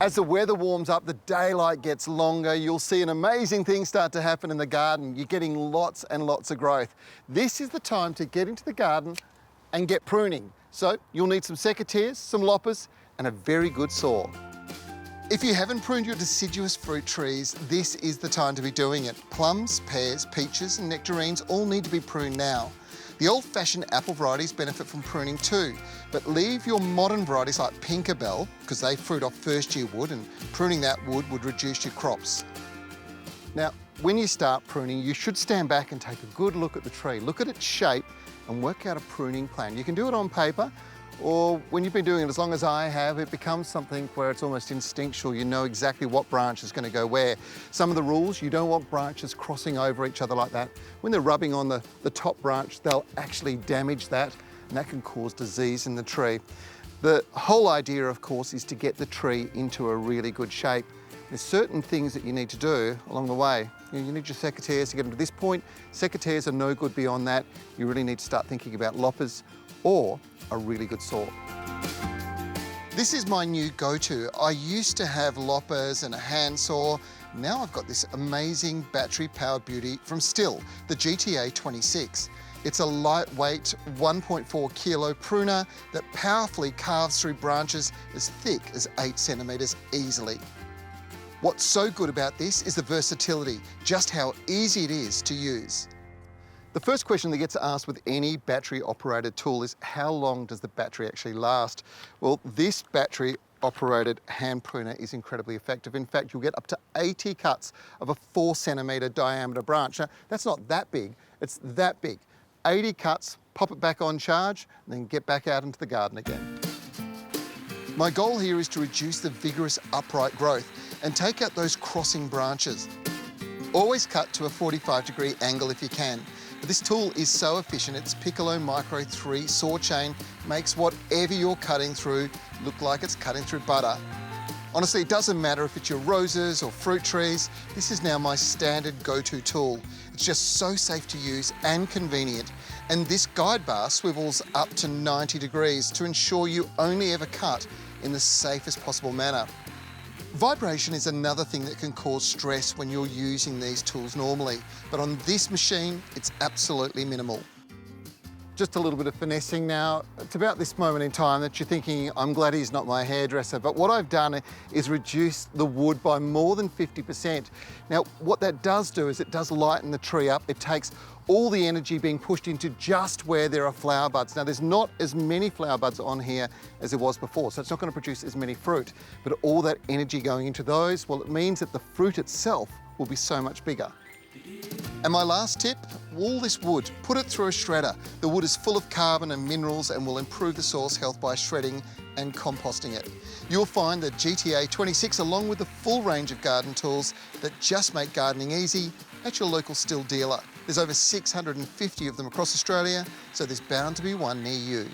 As the weather warms up, the daylight gets longer, you'll see an amazing thing start to happen in the garden. You're getting lots and lots of growth. This is the time to get into the garden and get pruning. So you'll need some secateurs, some loppers, and a very good saw. If you haven't pruned your deciduous fruit trees, this is the time to be doing it. Plums, pears, peaches, and nectarines all need to be pruned now. The old-fashioned apple varieties benefit from pruning too, but leave your modern varieties like Pinkerbell, because they fruit off first-year wood, and pruning that wood would reduce your crops. Now, when you start pruning, you should stand back and take a good look at the tree. Look at its shape and work out a pruning plan. You can do it on paper, or when you've been doing it as long as I have, it becomes something where it's almost instinctual. You know exactly what branch is going to go where. Some of the rules, you don't want branches crossing over each other like that. When they're rubbing on the top branch, they'll actually damage that, and that can cause disease in the tree. The whole idea, of course, is to get the tree into a really good shape. There's certain things that you need to do along the way. You need your secateurs to get them to this point. Secateurs are no good beyond that. You really need to start thinking about loppers or a really good saw. This is my new go-to. I used to have loppers and a handsaw. Now I've got this amazing battery-powered beauty from Stihl, the GTA 26. It's a lightweight 1.4 kilo pruner that powerfully carves through branches as thick as 8 centimetres easily. What's so good about this is the versatility, just how easy it is to use. The first question that gets asked with any battery-operated tool is how long does the battery actually last? Well, this battery-operated hand pruner is incredibly effective. In fact, you'll get up to 80 cuts of a 4 centimetre diameter branch. Now, that's not that big, it's that big. 80 cuts, pop it back on charge, and then get back out into the garden again. My goal here is to reduce the vigorous upright growth and take out those crossing branches. Always cut to a 45-degree angle if you can. But this tool is so efficient, its Piccolo Micro 3 saw chain makes whatever you're cutting through look like it's cutting through butter. Honestly, it doesn't matter if it's your roses or fruit trees, this is now my standard go-to tool. It's just so safe to use and convenient. And this guide bar swivels up to 90 degrees to ensure you only ever cut in the safest possible manner. Vibration is another thing that can cause stress when you're using these tools normally, but on this machine, it's absolutely minimal. Just a little bit of finessing now. It's about this moment in time that you're thinking, I'm glad he's not my hairdresser, but what I've done is reduce the wood by more than 50%. Now, what that does do is it does lighten the tree up. It takes all the energy being pushed into just where there are flower buds. Now, there's not as many flower buds on here as there was before, so it's not going to produce as many fruit, but all that energy going into those, well, it means that the fruit itself will be so much bigger. And my last tip, all this wood, put it through a shredder. The wood is full of carbon and minerals and will improve the soil's health by shredding and composting it. You'll find the GTA 26 along with the full range of garden tools that just make gardening easy at your local Stihl dealer. There's over 650 of them across Australia, so there's bound to be one near you.